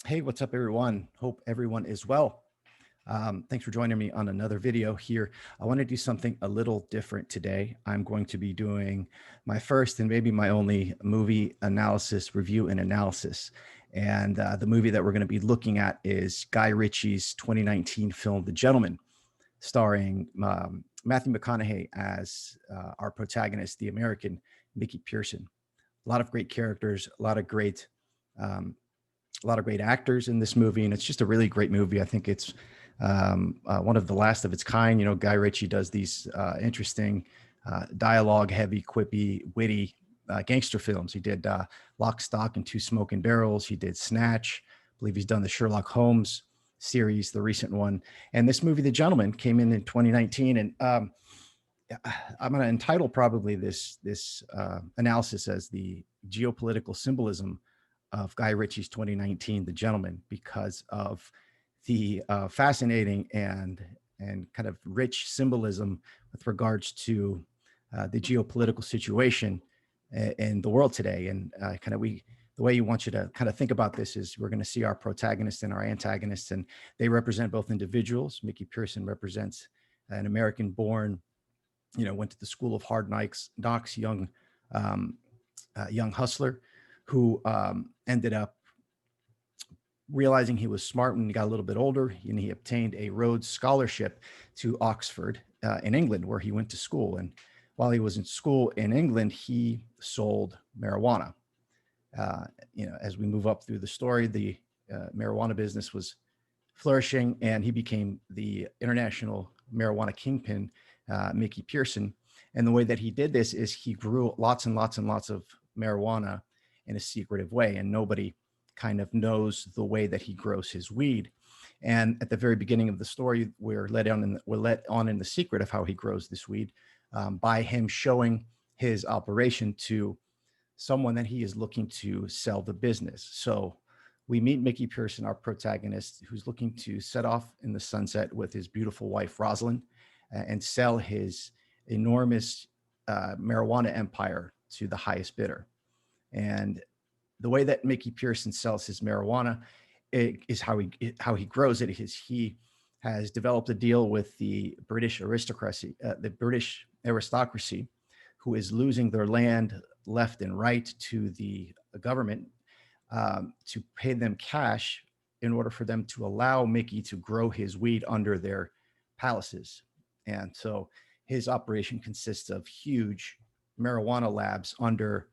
Hey, what's up, everyone? Hope everyone is well. Thanks for joining me on another video here. I want to do something a little different today. I'm going to be doing my first and maybe my only movie analysis, review and analysis. And the movie that we're going to be looking at is Guy Ritchie's 2019 film, The Gentleman, starring Matthew McConaughey as our protagonist, the American Mickey Pearson. A lot of great characters, um, a lot of great actors in this movie, and it's just a really great movie. I think it's one of the last of its kind. You know, Guy Ritchie does these interesting, dialogue-heavy, quippy, witty gangster films. He did Lock, Stock, and Two Smoking Barrels. He did Snatch. I believe he's done the Sherlock Holmes series, the recent one. And this movie, The Gentleman, came in 2019, and I'm going to entitle probably this analysis as the geopolitical symbolism of Guy Ritchie's 2019, The Gentleman, because of the fascinating and kind of rich symbolism with regards to the geopolitical situation in the world today. And the way you want you to kind of think about this is we're going to see our protagonists and our antagonists, and they represent both individuals. Mickey Pearson represents an American-born, went to the school of hard knocks, young hustler who ended up realizing he was smart when he got a little bit older, and he obtained a Rhodes Scholarship to Oxford in England, where he went to school. And while he was in school in England, he sold marijuana. As we move up through the story, the marijuana business was flourishing, and he became the international marijuana kingpin, Mickey Pearson. And the way that he did this is he grew lots and lots and lots of marijuana in a secretive way, and nobody kind of knows the way that he grows his weed. And at the very beginning of the story, we're let on in the secret of how he grows this weed by him showing his operation to someone that he is looking to sell the business. So we meet Mickey Pearson, our protagonist, who's looking to set off in the sunset with his beautiful wife, Rosalind, and sell his enormous marijuana empire to the highest bidder. And the way that Mickey Pearson sells his marijuana is how he grows it. He has developed a deal with the British aristocracy, who is losing their land left and right to the government to pay them cash in order for them to allow Mickey to grow his weed under their palaces. And so his operation consists of huge marijuana labs under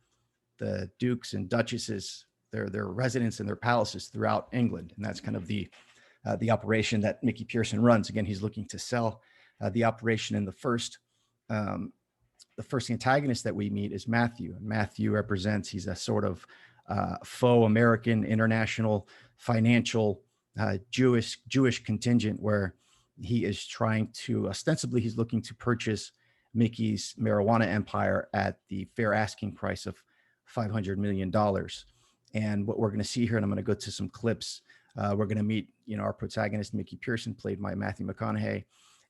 the dukes and duchesses, their residence and their palaces throughout England. And that's kind of the operation that Mickey Pearson runs. Again, he's looking to sell the operation. And the first antagonist that we meet is Matthew. And Matthew represents, he's a sort of faux American international financial Jewish contingent, where he is trying to, ostensibly, he's looking to purchase Mickey's marijuana empire at the fair asking price of $500 million. And what we're going to see here, and I'm going to go to some clips, we're going to meet, our protagonist, Mickey Pearson, played by Matthew McConaughey.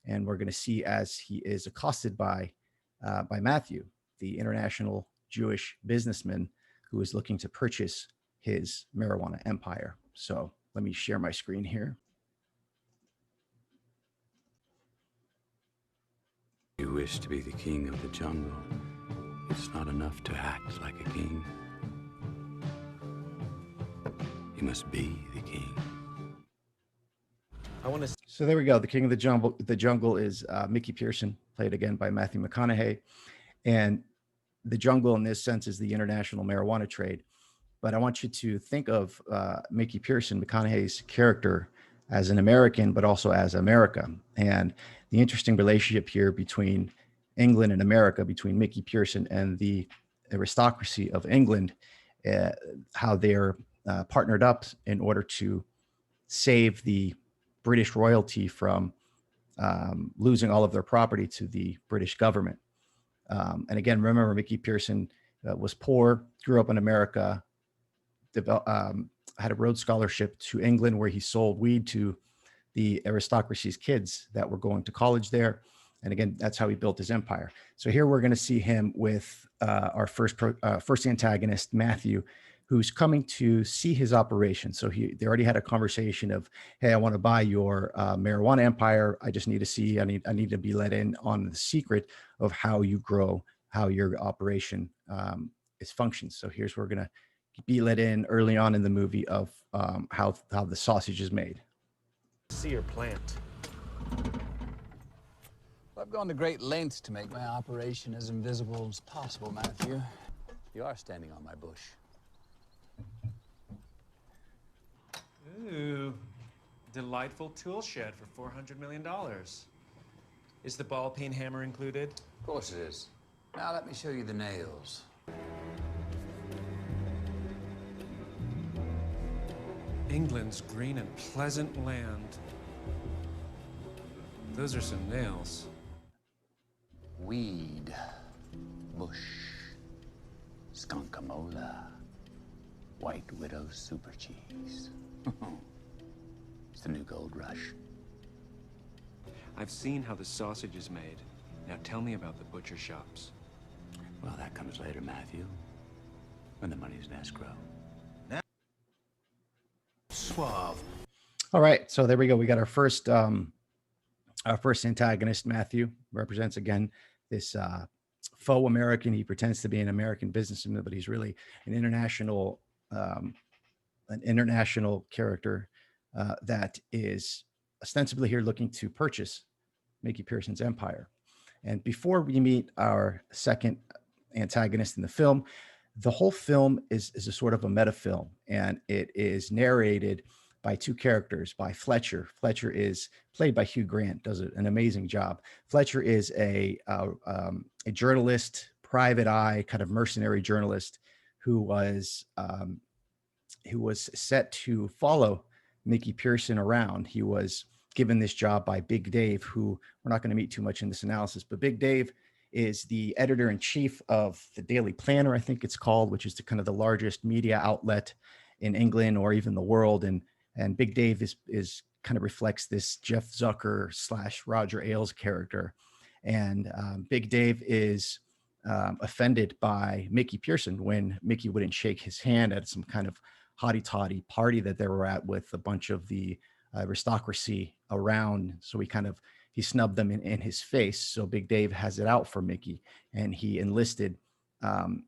And we're going to see as he is accosted by Matthew, the international Jewish businessman who is looking to purchase his marijuana empire. So let me share my screen here. You wish to be the king of the jungle. It's not enough to act like a king. You must be the king. So there we go. The king of the jungle. The jungle is Mickey Pearson, played again by Matthew McConaughey, and the jungle in this sense is the international marijuana trade. But I want you to think of Mickey Pearson, McConaughey's character, as an American, but also as America, and the interesting relationship here between England and America, between Mickey Pearson and the aristocracy of England, how they're partnered up in order to save the British royalty from losing all of their property to the British government. And again, remember, Mickey Pearson was poor, grew up in America, had a Rhodes Scholarship to England, where he sold weed to the aristocracy's kids that were going to college there. And again, that's how he built his empire. So here we're going to see him with our first antagonist, Matthew, who's coming to see his operation. So they already had a conversation of, hey, I want to buy your marijuana empire. I just need to see, I need to be let in on the secret of how you grow, how your operation is functions. So here's where we're going to be let in early on in the movie of how the sausage is made. See your plant. I've gone to great lengths to make my operation as invisible as possible, Matthew. You are standing on my bush. Ooh, delightful tool shed for $400 million. Is the ball peen hammer included? Of course it is. Now let me show you the nails. England's green and pleasant land. Those are some nails. Weed. Bush. Skunkamola. White Widow super cheese. It's the new gold rush. I've seen how the sausage is made. Now tell me about the butcher shops. Well, that comes later, Matthew. When the money's in escrow. Suave. All right, so there we go. We got our first antagonist. Matthew represents again this faux American. He pretends to be an American businessman, but he's really an international character that is ostensibly here looking to purchase Mickey Pearson's empire. And before we meet our second antagonist in the film, the whole film is a sort of a meta film, and it is narrated by two characters, by Fletcher. Fletcher is played by Hugh Grant, does an amazing job. Fletcher is a journalist, private eye, kind of mercenary journalist who was set to follow Mickey Pearson around. He was given this job by Big Dave, who we're not going to meet too much in this analysis, but Big Dave is the editor-in-chief of the Daily Planner, I think it's called, which is the largest media outlet in England or even the world. And Big Dave is kind of reflects this Jeff Zucker / Roger Ailes character. And Big Dave is offended by Mickey Pearson when Mickey wouldn't shake his hand at some kind of hotty-toddy party that they were at with a bunch of the aristocracy around. So he snubbed them in his face. So Big Dave has it out for Mickey, and he enlisted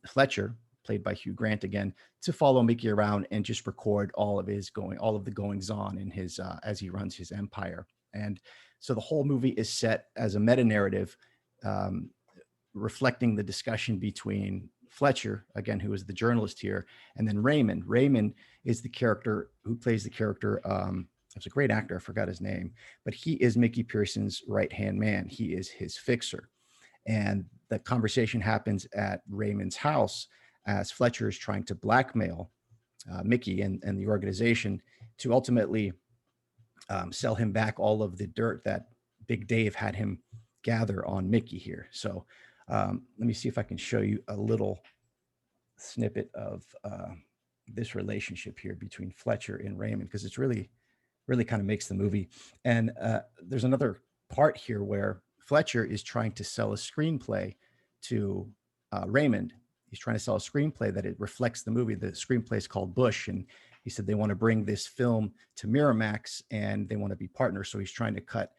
Fletcher, played by Hugh Grant again, to follow Mickey around and just record all of the goings on in his as he runs his empire. And so the whole movie is set as a meta narrative, reflecting the discussion between Fletcher, again, who is the journalist here, and then Raymond. Raymond is the character who plays the character. It's a great actor. I forgot his name, but he is Mickey Pearson's right-hand man. He is his fixer. And the conversation happens at Raymond's house as Fletcher is trying to blackmail Mickey and the organization to ultimately sell him back all of the dirt that Big Dave had him gather on Mickey here. So let me see if I can show you a little snippet of this relationship here between Fletcher and Raymond, because it's really kind of makes the movie. And there's another part here where Fletcher is trying to sell a screenplay to Raymond. He's trying to sell a screenplay that it reflects the movie. The screenplay is called Bush, and he said they want to bring this film to Miramax and they want to be partners. So he's trying to cut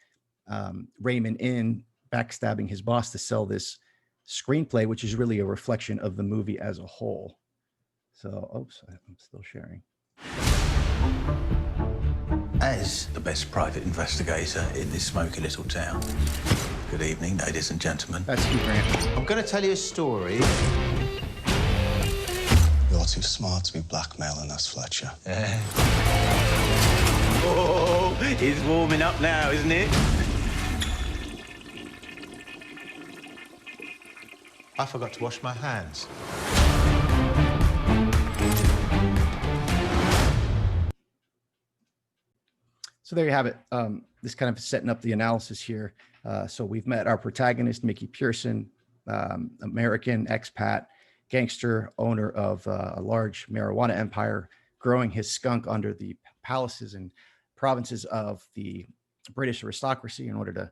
Raymond in, backstabbing his boss to sell this screenplay, which is really a reflection of the movie as a whole. So, oops, I'm still sharing. As the best private investigator in this smoky little town. Good evening, ladies and gentlemen. That's Hugh Grant. I'm going to tell you a story. You're too smart to be blackmailing us, Fletcher. Oh, it's warming up now, isn't it? I forgot to wash my hands. So there you have it. This kind of setting up the analysis here. So we've met our protagonist, Mickey Pearson, American expat, gangster, owner of a large marijuana empire, growing his skunk under the palaces and provinces of the British aristocracy in order to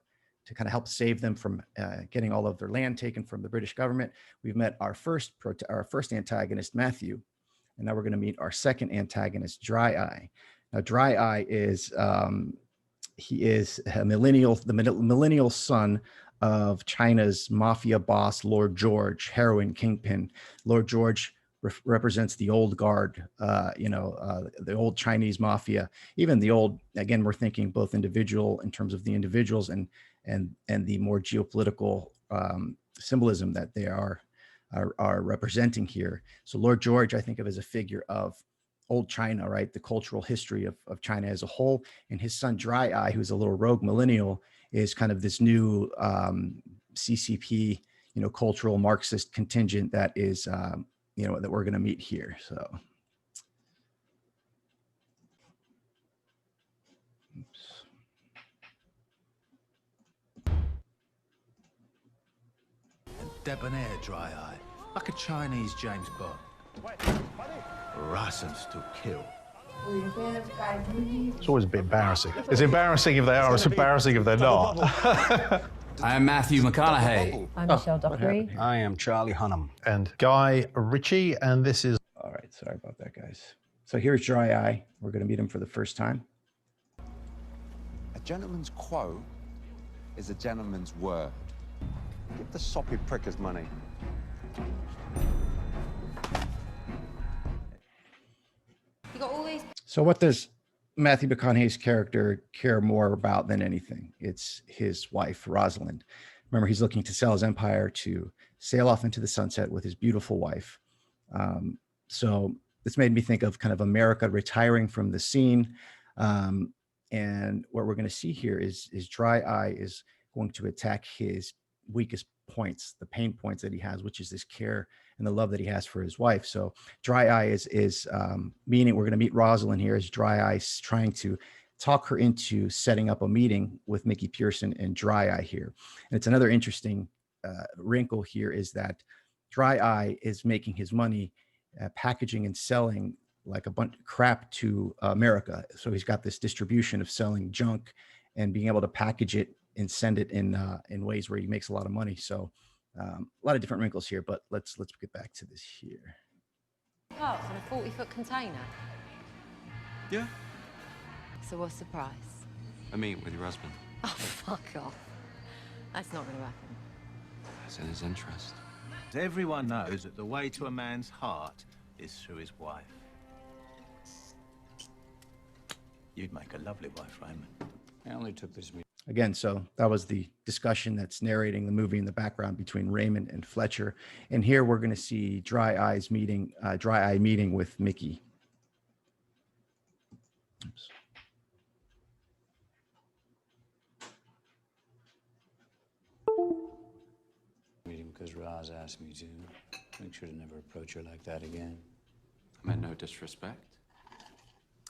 kind of help save them from getting all of their land taken from the British government. We've met our first antagonist, Matthew, And now we're going to meet our second antagonist, Dry Eye. Now, Dry Eye is he is a the millennial son of China's mafia boss, Lord George, heroin kingpin. Lord George represents the old guard, the old Chinese mafia, even the old, again, we're thinking both individual in terms of the individuals and the more geopolitical symbolism that they are representing here. So Lord George, I think of as a figure of old China, right? The cultural history of China as a whole. And his son, Dry Eye, who's a little rogue millennial, is kind of this new CCP, cultural Marxist contingent that is, that we're going to meet here. So. Oops. Debonair, Dry Eye, like a Chinese James Bond. License to kill. It's always a bit embarrassing. It's embarrassing if they are, it's embarrassing if they're not. I am Matthew McConaughey. I'm Michelle Dockery. I am Charlie Hunnam. And Guy Ritchie, and this is... All right, sorry about that, guys. So here's Dry Eye. We're going to meet him for the first time. A gentleman's quote is a gentleman's word. Give the soppy prick his money. You got all these. So what does Matthew McConaughey's character care more about than anything? It's his wife, Rosalind. Remember, he's looking to sell his empire to sail off into the sunset with his beautiful wife. So this made me think of kind of America retiring from the scene. And what we're going to see here is Dry Eye is going to attack his weakest points, the pain points that he has, which is this care and the love that he has for his wife. So Dry Eye is meaning we're going to meet Rosalind here as Dry Eye trying to talk her into setting up a meeting with Mickey Pearson and Dry Eye here. And it's another interesting wrinkle here is that Dry Eye is making his money packaging and selling like a bunch of crap to America. So he's got this distribution of selling junk and being able to package it and send it in ways where he makes a lot of money. So a lot of different wrinkles here, but let's get back to this here. Parts in a 40-foot container. Yeah. So what's the price? I meet with your husband. Oh, fuck off. That's not going to happen. That's in his interest. Everyone knows that the way to a man's heart is through his wife. You'd make a lovely wife, Raymond. I only took this meeting. Again, so that was the discussion that's narrating the movie in the background between Raymond and Fletcher. And here we're going to see Dry Eye meeting with Mickey. Oops. Meeting because Roz asked me to. Make sure to never approach her like that again. I meant no disrespect.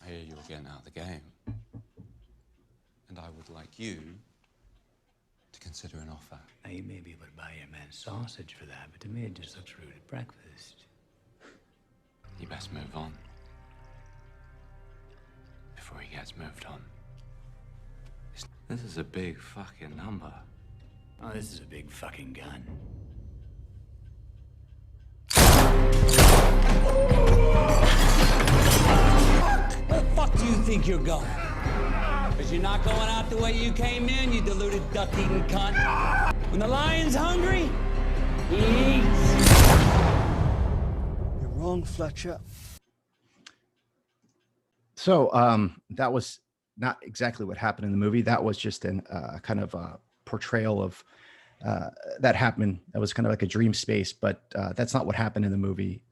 I hear you're getting out of the game. And I would like you to consider an offer. Now, you may be able to buy your man sausage for that, but to me it just looks rude at breakfast. You best move on. Before he gets moved on. This is a big fucking number. Oh, this is a big fucking gun. Where the fuck do you think you're going? Because you're not going out the way you came in, you deluded duck-eating cunt. When the lion's hungry, he eats. You're wrong, Fletcher. So that was not exactly what happened in the movie. That was just an kind of a portrayal of that happened. That was kind of like a dream space, but that's not what happened in the movie.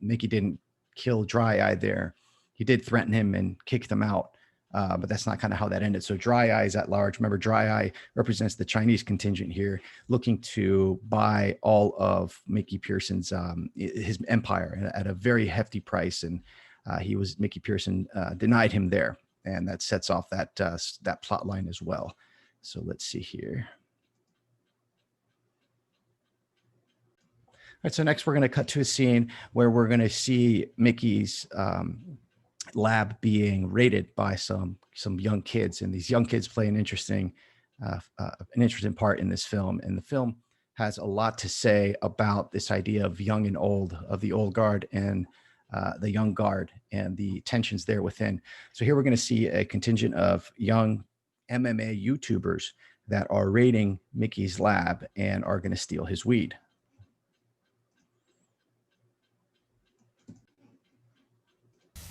Mickey didn't kill Dry Eye there. He did threaten him and kick them out, but that's not kind of how that ended. So Dry Eye is at large. Remember, Dry Eye represents the Chinese contingent here, looking to buy all of Mickey Pearson's his empire at a very hefty price, and Mickey Pearson denied him there, and that sets off that that plot line as well. So let's see here. All right, so next we're going to cut to a scene where we're going to see Mickey's lab being raided by some young kids, and these young kids play an interesting part in this film. And the film has a lot to say about this idea of young and old, of the old guard, and the young guard and the tensions there within. So here we're going to see a contingent of young MMA YouTubers that are raiding Mickey's lab and are going to steal his weed.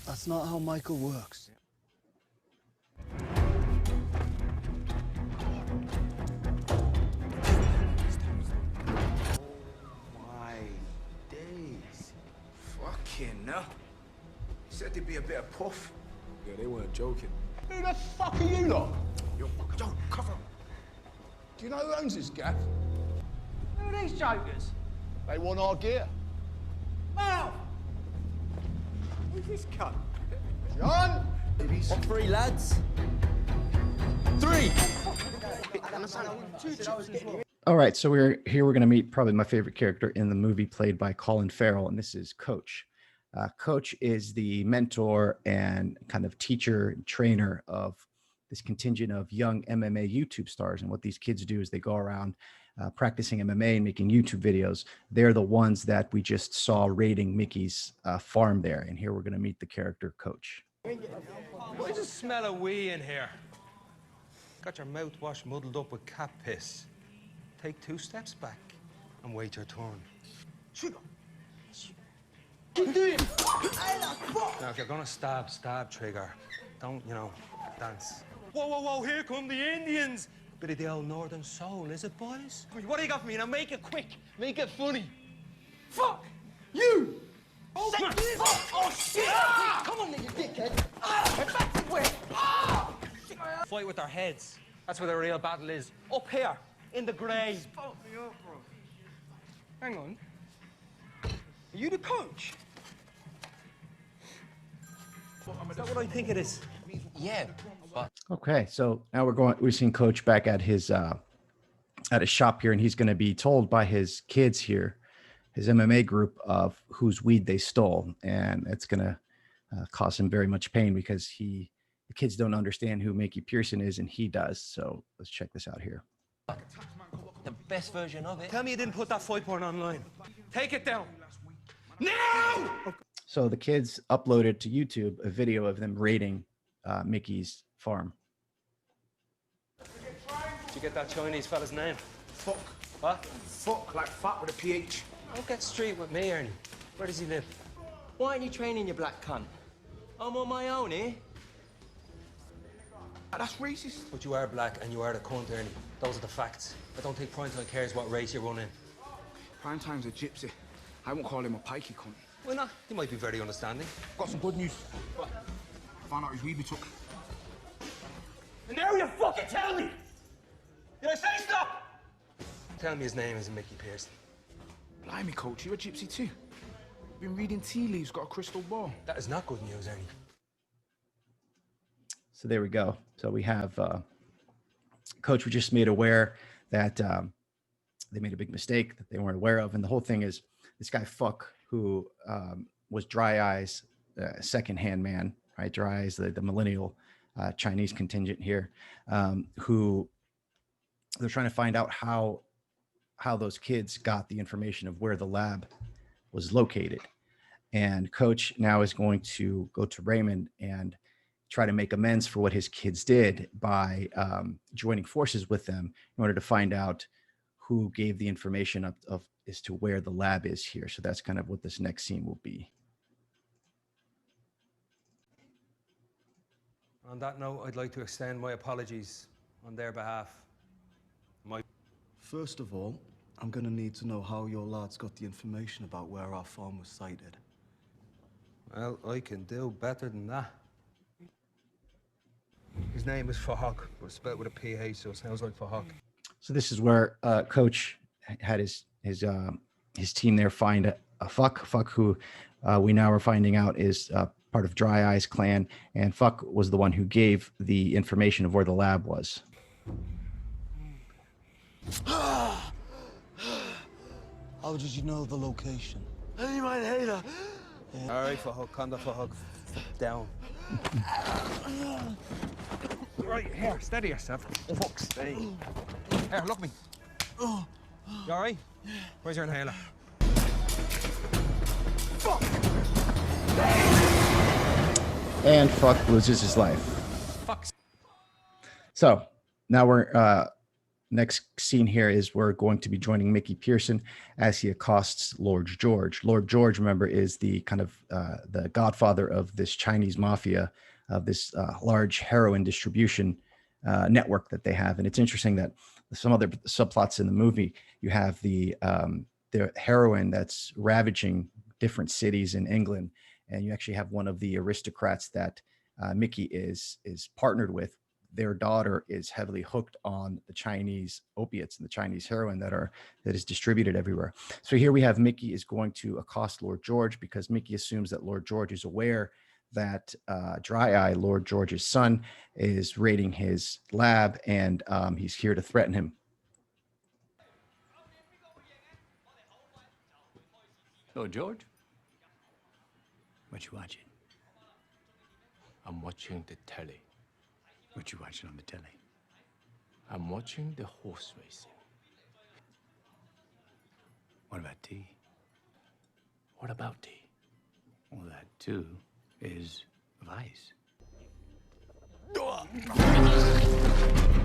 That's not how Michael works. My days. Fucking no. Said there'd be a bit of puff. Yeah, they weren't joking. Who the fuck are you lot? Yo, cover 'em. Do you know who owns this gaff? Who are these jokers? They want our gear. Mal! Who's this cunt? John! What, 3 lads? 3! All right, so we're going to meet probably my favorite character in the movie, played by Colin Farrell, and this is Coach. Coach is the mentor and kind of teacher and trainer of this contingent of young MMA YouTube stars. And what these kids do is they go around practicing MMA and making YouTube videos. They're the ones that we just saw raiding Mickey's farm there. And here we're going to meet the character Coach. What is the smell of wee in here? Got your mouthwash muddled up with cat piss. Take 2 steps back and wait your turn. Now, if you're gonna stab, trigger. Don't, dance. Whoa, whoa, whoa, here come the Indians. Bit of the old northern soul, is it, boys? What do you got for me? Now make it quick. Make it funny. Fuck! You! Oh, shit! Come on, nigga, dickhead! Back to where? Fight with our heads. That's where the real battle is. Up here, in the grave. Fuck me up, bro. Hang on. Are you the coach? Is that what I think it is? Yeah, but... Okay, so now we're seeing Coach back at his shop here, and he's going to be told by his kids here, his MMA group, of whose weed they stole, and it's going to cause him very much pain because the kids don't understand who Mickey Pearson is, and he does. So let's check this out here. The best version of it. Tell me you didn't put that fight porn online. Take it down. Now! So the kids uploaded to YouTube a video of them raiding Mickey's farm. Did you get that Chinese fella's name? Fuck. What? Fuck, like fuck with a PH. Don't get straight with me, Ernie. Where does he live? Why aren't you training, you black cunt? I'm on my own here. That's racist. But you are black and you are the cunt, Ernie. Those are the facts. I don't think Primetime cares what race you run in. Primetime's a gypsy. I won't call him a pikey cunt. Why not? He might be very understanding. Got some good news. What? Found out his weed we took. And now you fucking tell me! Did I say stop? Tell me his name isn't Mickey Pearson. Blimey, coach, you're a gypsy too. Been reading tea leaves, got a crystal ball. That is not good news, Ernie. So there we go. So we have Coach was just made aware that they made a big mistake that they weren't aware of. And the whole thing is this guy Fuck, who was Dry Eye's second-hand man, right? Dry Eye's the millennial Chinese contingent here, who they're trying to find out how those kids got the information of where the lab was located. And Coach now is going to go to Raymond and try to make amends for what his kids did by joining forces with them in order to find out who gave the information of as to where the lab is here. So that's kind of what this next scene will be. On that note, I'd like to extend my apologies on their behalf. First of all, I'm gonna need to know how your lads got the information about where our farm was sited. Well, I can do better than that. His name is Fahok, but it's spelled with a PH, so it sounds like Fahok. So this is where Coach had his team there find a Fuck who we now are finding out is part of Dry Eye's clan, and Fuck was the one who gave the information of where the lab was. How did you know the location? Hey, my hater. Yeah. All right, Fahok, calm the Fahok down. Right, here, steady yourself. Fuck, steady. Here, look me. You all right? Where's your inhaler? Fuck! And fuck loses his life. So now we're next scene here is we're going to be joining Mickey Pearson as he accosts Lord George. Lord George, remember, is the kind of the godfather of this Chinese mafia, of this large heroin distribution network that they have. And it's interesting that some other subplots in the movie, you have the heroin that's ravaging different cities in England, and you actually have one of the aristocrats that Mickey is partnered with. Their daughter is heavily hooked on the Chinese opiates and the Chinese heroin that is distributed everywhere. So here we have Mickey is going to accost Lord George because Mickey assumes that Lord George is aware that Dry Eye, Lord George's son, is raiding his lab, and he's here to threaten him. Lord George? What you watching? I'm watching the telly. What you watching on the telly? I'm watching the horse racing. What about tea? What about tea? Well, that too is vice.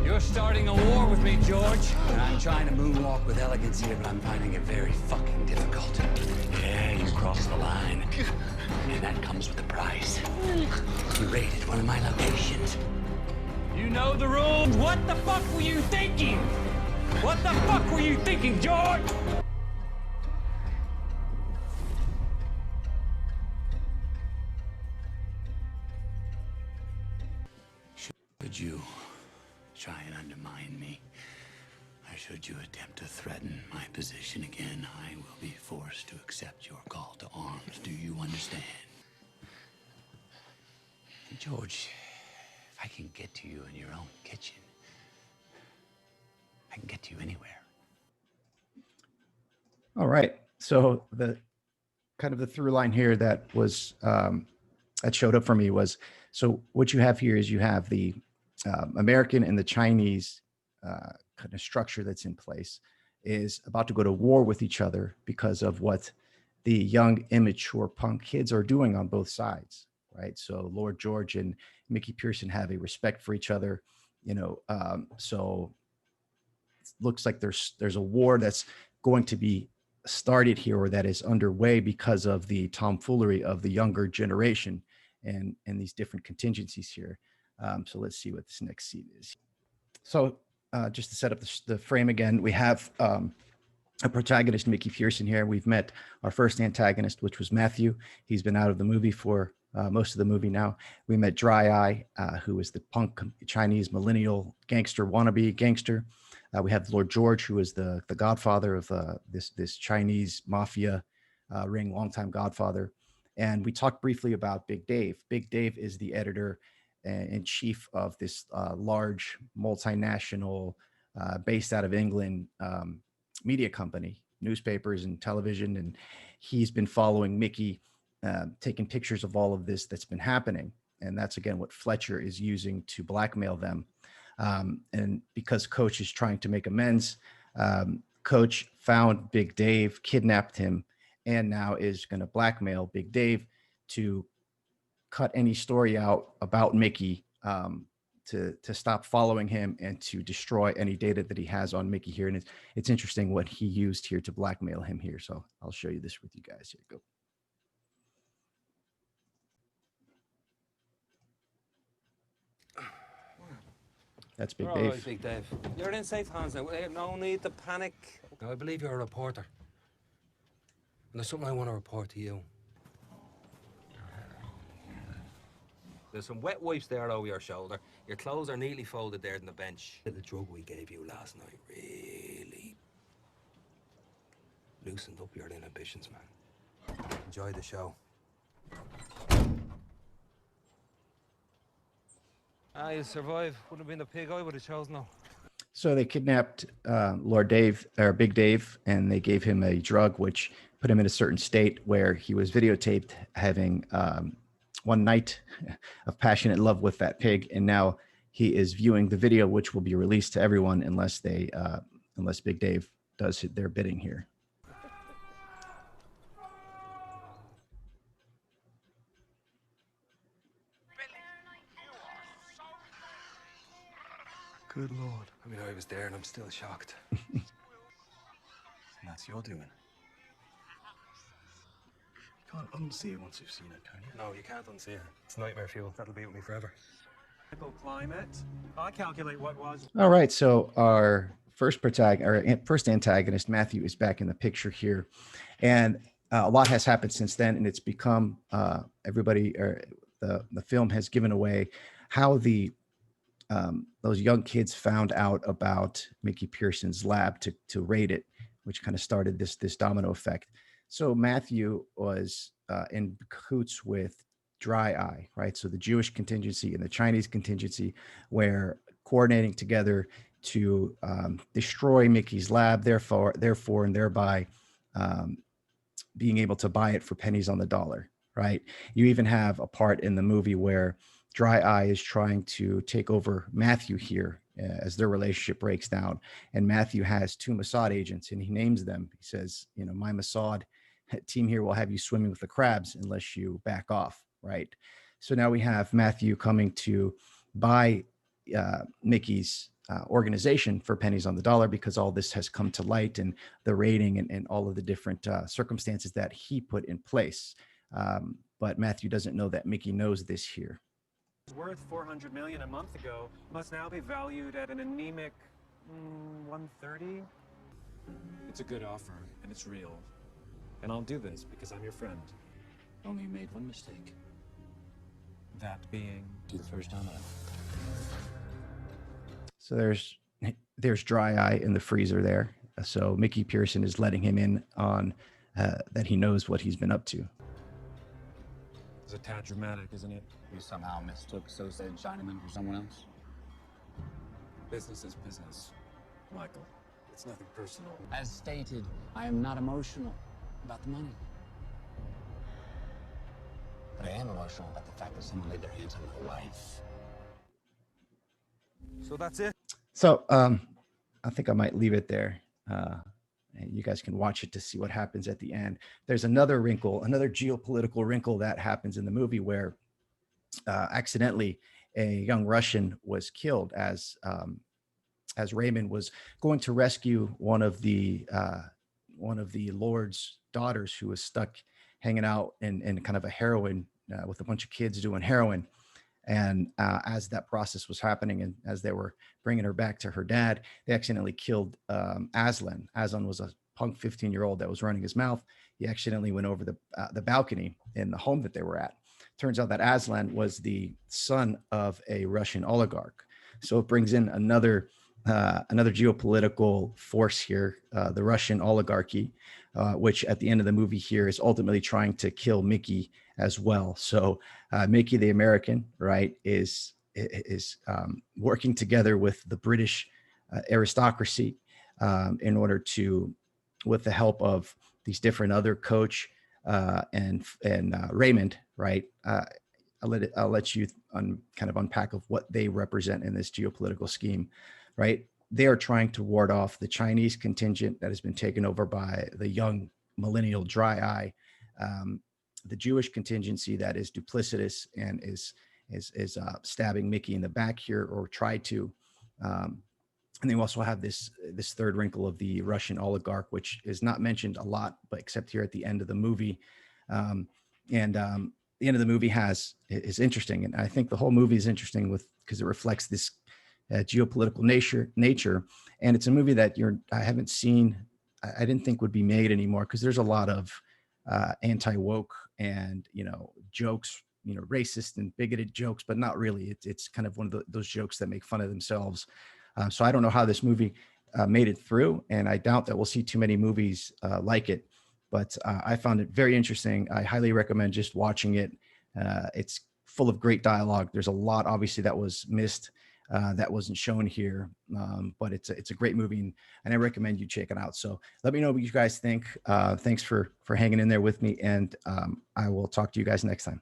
You're starting a war with me, George. And I'm trying to moonwalk with elegance here, but I'm finding it very fucking difficult. Yeah, you crossed the line. And that comes with a price. You raided one of my locations. You know the rules. What the fuck were you thinking? What the fuck were you thinking, George? Should you try and undermine me, or should you attempt to threaten my position again, I will be forced to accept your call to arms. Do you understand? George, if I can get to you in your own kitchen, I can get to you anywhere. All right. So the kind of the through line here that was that showed up for me was, so what you have here is you have the American and the Chinese kind of structure that's in place is about to go to war with each other because of what the young, immature punk kids are doing on both sides, right? So Lord George and Mickey Pearson have a respect for each other, you know. So it looks like there's a war that's going to be started here, or that is underway because of the tomfoolery of the younger generation and these different contingencies here. So let's see what this next scene is. So just to set up the frame again, we have a protagonist, Mickey Pearson here. We've met our first antagonist, which was Matthew. He's been out of the movie for most of the movie now. We met Dry Eye, who is the punk Chinese millennial gangster, wannabe gangster. We have Lord George, who is the godfather of this Chinese mafia ring, longtime godfather. And we talked briefly about Big Dave. Big Dave is the editor in chief of this large multinational based out of England media company, newspapers and television. And he's been following Mickey, taking pictures of all of this that's been happening. And that's, again, what Fletcher is using to blackmail them. And because Coach is trying to make amends, Coach found Big Dave, kidnapped him, and now is going to blackmail Big Dave to cut any story out about Mickey, to stop following him and to destroy any data that he has on Mickey here. And it's interesting what he used here to blackmail him here. So I'll show you this with you guys. Here, go. That's Big Dave. Right, Big Dave. You're in safe hands now. No need to panic. Now, I believe you're a reporter. And there's something I want to report to you. There's some wet wipes there over your shoulder. Your clothes are neatly folded there on the bench. The drug we gave you last night really loosened up your inhibitions, man. Enjoy the show. You survive. Wouldn't have been the pig I would have chosen, though. So they kidnapped Lord Dave, or Big Dave, and they gave him a drug which put him in a certain state where he was videotaped having one night of passionate love with that pig, and now he is viewing the video, which will be released to everyone unless Big Dave does their bidding here. Good Lord. I mean, I was there and I'm still shocked. And that's your doing. You can't unsee it once you've seen it, can you? No, you can't unsee it. It's nightmare fuel. That'll be with me forever. Climate. I calculate what was. All right, so our first antagonist, Matthew, is back in the picture here, and a lot has happened since then, and it's become the film has given away how those young kids found out about Mickey Pearson's lab to raid it, which kind of started this domino effect. So Matthew was in cahoots with Dry Eye, right? So the Jewish contingency and the Chinese contingency were coordinating together to destroy Mickey's lab, therefore, and thereby being able to buy it for pennies on the dollar, right? You even have a part in the movie where Dry Eye is trying to take over Matthew here as their relationship breaks down. And Matthew has 2 Mossad agents and he names them. He says, you know, my Mossad team here will have you swimming with the crabs unless you back off, right? So now we have Matthew coming to buy Mickey's organization for pennies on the dollar because all this has come to light and the rating and all of the different circumstances that he put in place. But Matthew doesn't know that Mickey knows this here. Worth $400 million a month ago must now be valued at an anemic 130. It's a good offer and it's real. And I'll do this because I'm your friend. Only made one mistake. That being Do the first time out. So there's Dry Eye in the freezer there. So Mickey Pearson is letting him in on that he knows what he's been up to. It's a tad dramatic, isn't it? You somehow mistook Associated Chinaman for someone else. Business is business, Michael. It's nothing personal. As stated, I am not emotional about the money. But I am emotional about the fact that someone laid their hands on my wife. So that's it? So I think I might leave it there. And you guys can watch it to see what happens at the end. There's another wrinkle, another geopolitical wrinkle that happens in the movie where accidentally a young Russian was killed as Raymond was going to rescue one of the Lord's daughters who was stuck hanging out in kind of a heroin with a bunch of kids doing heroin. And as that process was happening and as they were bringing her back to her dad, they accidentally killed Aslan. Aslan was a punk 15-year-old that was running his mouth. He accidentally went over the balcony in the home that they were at. Turns out that Aslan was the son of a Russian oligarch. So it brings in another geopolitical force here, the Russian oligarchy, which at the end of the movie here is ultimately trying to kill Mickey as well. So Mickey, the American, right, is working together with the British aristocracy in order to, with the help of these different other coach and Raymond, right. I'll let you kind of unpack of what they represent in this geopolitical scheme, right? They are trying to ward off the Chinese contingent that has been taken over by the young millennial Dry Eye, the Jewish contingency that is duplicitous and is stabbing Mickey in the back here, or tried to. And they also have this third wrinkle of the Russian oligarch, which is not mentioned a lot, but except here at the end of the movie. The end of the movie is interesting, and I think the whole movie is interesting because it reflects this geopolitical nature, and it's a movie that I haven't seen. I didn't think would be made anymore because there's a lot of anti-woke and jokes, racist and bigoted jokes, but not really. It's kind of one of those jokes that make fun of themselves. So I don't know how this movie made it through, and I doubt that we'll see too many movies like it. But I found it very interesting. I highly recommend just watching it. It's full of great dialogue. There's a lot, obviously, that was missed, that wasn't shown here. But it's a great movie, and I recommend you check it out. So let me know what you guys think. Thanks for hanging in there with me, and I will talk to you guys next time.